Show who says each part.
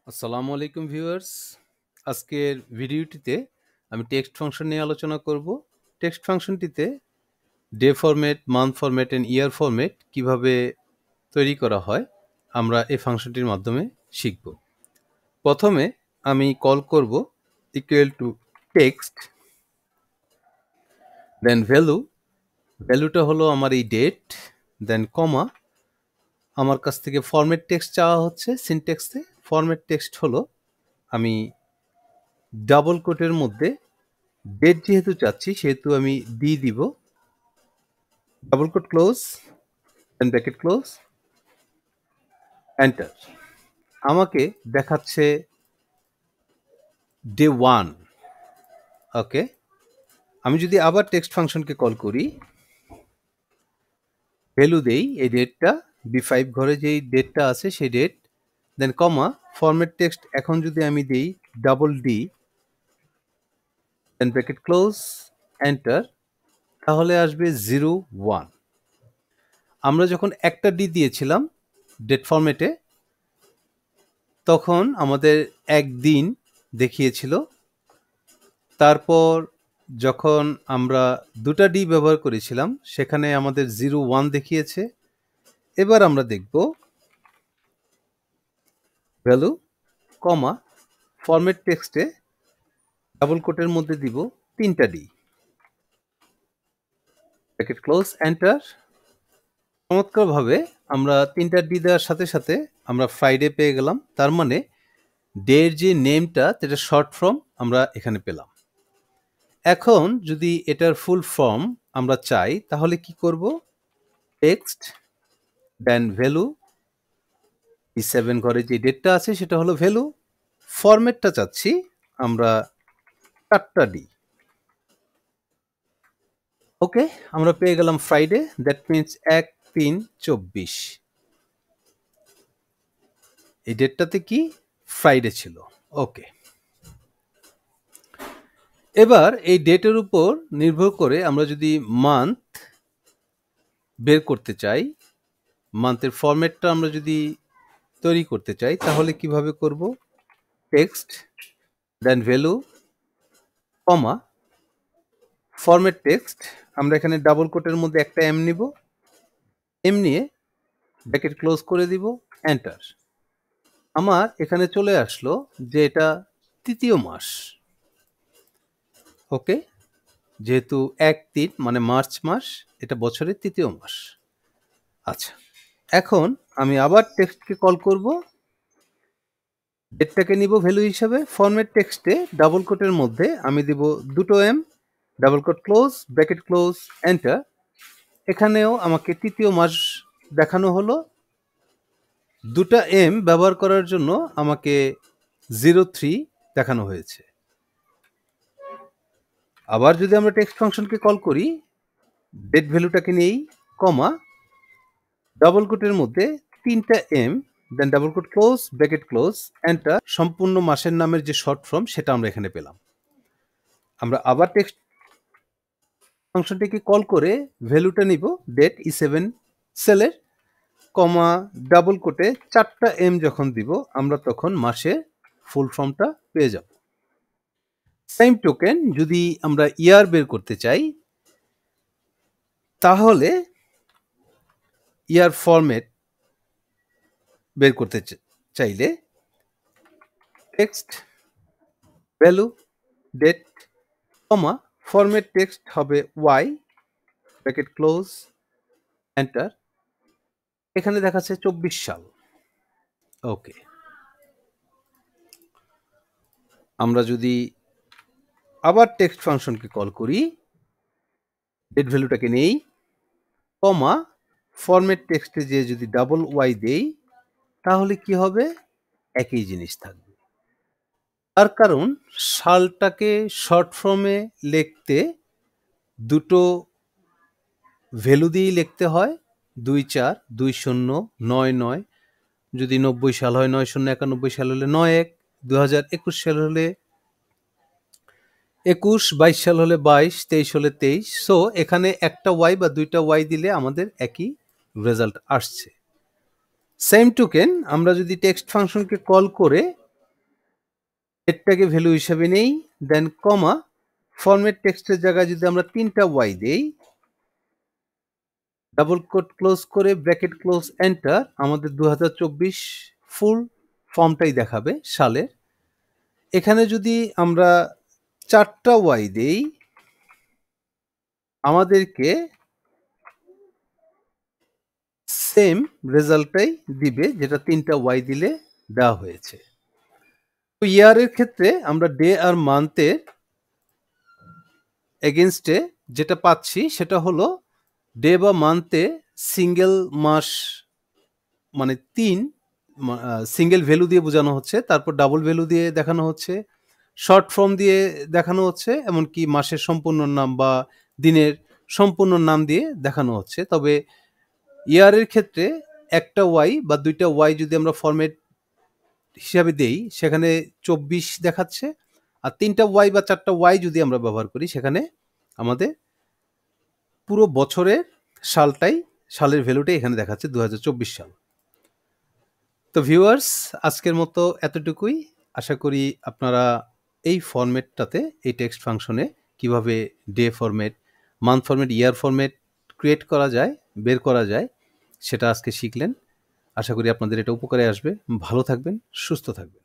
Speaker 1: আসসালামু আলাইকুম ভিউয়ার্স। আজকের ভিডিওটিতে আমি টেক্সট ফাংশন নিয়ে আলোচনা করব। টেক্সট ফাংশনটিতে day format, month format and year format কিভাবে তৈরি করা হয় আমরা এই ফাংশনটির মাধ্যমে শিখব। প্রথমে আমি কল করব ইকুয়াল টু টেক্সট, দেন ভ্যালুটা হলো আমার এই ডেট, দেন কমা, আমার কাছ থেকে ফরম্যাট টেক্সট চাওয়া হচ্ছে সিনট্যাক্সে। ফরম্যাট টেক্সট হলো আমি ডাবল কোটের মধ্যে ডেট যেহেতু চাচ্ছি সেহেতু আমি ডি দিব, ডাবল কোট ক্লোজ, দেন ব্র্যাকেট ক্লোজ, এন্টার। আমাকে দেখাচ্ছে ডে 1। ওকে, আমি যদি আবার টেক্সট ফাংশনকে কল করি, ভ্যালু দেই এই ডেটটা, B5 ঘরে যেই ডেটটা আছে সেই ডেট, দেন কমা, ফরম্যাট টেক্সট এখন যদি আমি দেই ডাবল ডি, দেন ব্র্যাকেট ক্লোজ, এন্টার, তাহলে আসবে 01। আমরা যখন একটা ডি দিয়েছিলাম ডেট ফরম্যাটে তখন আমাদের একদিন দেখিয়েছিল। তারপর যখন আমরা দুটা ডি ব্যবহার করেছিলাম সেখানে আমাদের 01 দেখিয়েছে। এবার আমরা দেখব ভ্যালু কমা ফরম্যাট টেক্সটে ডাবল কোটের মধ্যে দিব 3টা ডি, ব্র্যাকেট ক্লোজ, এন্টার। চমৎকারভাবে আমরা 3টা ডি দেওয়ার সাথে সাথে আমরা ফ্রাইডে পেয়ে গেলাম। তার মানে ডের যে নেমটা সেটা শর্ট ফর্ম আমরা এখানে পেলাম। এখন যদি এটার ফুল ফর্ম আমরা চাই তাহলে কি করব? টেক্সট, দেন ভ্যালু, E7 ঘরে যে ডেটটা আছে সেটা হলো ভ্যালু, ফরম্যাটটা চাচ্ছি আমরা 4টা ডি। ওকে, আমরা পেয়ে গেলাম ফ্রাইডে, দ্যাট মিনস 1/3/24। এই ডেটটাতে কি ফ্রাইডে ছিল। ওকে, এবার এই ডেটের উপর নির্ভর করে আমরা যদি মান্থ বের করতে চাই, মান্থের ফরম্যাটটা আমরা যদি তৈরি করতে চাই তাহলে কিভাবে করব? টেক্সট, দেন ভ্যালু, কমা, ফরম্যাট টেক্সট, আমরা এখানে ডাবল কোটের মধ্যে একটা এম নিব, এম নিয়ে ব্র্যাকেট ক্লোজ করে দিব, এন্টার। আমার এখানে চলে আসলো যে এটা তৃতীয় মাস। ওকে, যেহেতু 1/3 মানে মার্চ মাস, এটা বছরের তৃতীয় মাস। আচ্ছা, এখন আমি আবার টেক্সটকে কল করব, ডেটটাকে নিব ভ্যালু হিসাবে, ফরম্যাট টেক্সটে ডাবল কোটের মধ্যে আমি দিব দুটো M, double quote close, bracket close, enter. এখানেও আমাকে তৃতীয় মাস দেখানো হলো। দুটা এম ব্যবহার করার জন্য আমাকে 03 দেখানো হয়েছে। আবার যদি আমরা টেক্সট ফাংশনকে কল করি, ডেট ভ্যালুটাকে নেই, কমা, ডাবল কোটের মধ্যে 3টা M, then double quote close, bracket close, enter. সম্পূর্ণ মাসের নামের যে শর্ট ফর্ম সেটা আমরা এখানে পেলাম। আমরা আবার টেক্সট ফাংশনটিকে কল করে ভ্যালুটা নিব ডেট E7 সেলের, কমা, ডাবল কোটে 4টা এম যখন দিব আমরা তখন মাসে ফুল ফর্মটা পেয়ে যাব। সেম টোকেন যদি আমরা ইয়ার বের করতে চাই তাহলে ইয়ার ফরম্যাট বের করতে চাইলে টেক্সট, ভ্যালু, ডেট, কমা, ফরম্যাট টেক্সট হবে ওয়াই, ব্র্যাকেট ক্লোজ, এন্টার। এখানে দেখাচ্ছে 24 সাল। ওকে, আমরা যদি আবার টেক্সট ফাংশনকে কল করি, ডেট ভ্যালুটাকে নেই, কমা, ফরম্যাট টেক্সটে যে যদি ডাবল ওয়াই দেই তাহলে কি হবে? একই জিনিস থাকবে। তার কারণ সালটাকে শর্ট ফর্মে লিখতে দুটো ভ্যালু দিয়েই লিখতে হয়, 24, 20, 99। যদি 90 সাল হয় 9091, সাল হলে 91, 2021 সাল হলে 21, 22 সাল হলে 22, 23 হলে 23। সো এখানে একটা ওয়াই বা দুইটা ওয়াই দিলে আমাদের একই রেজাল্ট আসছে। সেম টোকেন আমরা যদি টেক্সট ফাংশনকে কল করে এটাকে ভ্যালু হিসাবে নেই, দেন কমা ফরম্যাট টেক্সটের জায়গায় যদি আমরা 3টা ওয়াই দেই, ডাবল কোট ক্লোজ করে ব্র্যাকেট ক্লোজ এন্টার, আমাদের 2024 ফুল ফর্মটাই দেখাবে সালের। এখানে যদি আমরা 4টা ওয়াই দেই, আমাদেরকে সেম রেজাল্টটাই দিবে যেটা 3টা ওয়াই দিলে দেওয়া হয়েছে। তো ইয়ারের ক্ষেত্রে আমরা ডে আর মান্থের এগেনস্টে যেটা পাচ্ছি সেটা হলো ডে বা মান্থে সিঙ্গেল মাস মানে 3 সিঙ্গেল ভ্যালু দিয়ে বোঝানো হচ্ছে, তারপর ডাবল ভ্যালু দিয়ে দেখানো হচ্ছে, শর্ট ফর্ম দিয়ে দেখানো হচ্ছে, এমনকি মাসের সম্পূর্ণ নাম বা দিনের সম্পূর্ণ নাম দিয়ে দেখানো হচ্ছে। তবে ইয়ারের ক্ষেত্রে একটা ওয়াই বা 2টা ওয়াই যদি আমরা ফরম্যাট হিসাবে দেই সেখানে 24 দেখাচ্ছে, আর 3টা ওয়াই বা 4টা ওয়াই যদি আমরা ব্যবহার করি সেখানে আমাদের পুরো বছরের সালের ভ্যালুটাই এখানে দেখাচ্ছে 2024 সাল। তো ভিউয়ার্স, আজকের মতো এতটুকুই। আশা করি আপনারা এই ফরম্যাটটাতে, এই টেক্সট ফাংশনে কিভাবে ডে ফরম্যাট, মান্থ ফরম্যাট, ইয়ার ফরম্যাট ক্রিয়েট করা যায়, বের করা যায়, সেটা আজকে শিখলেন। আশা করি আপনাদের এটা উপকারে আসবে। ভালো থাকবেন, সুস্থ থাকবেন।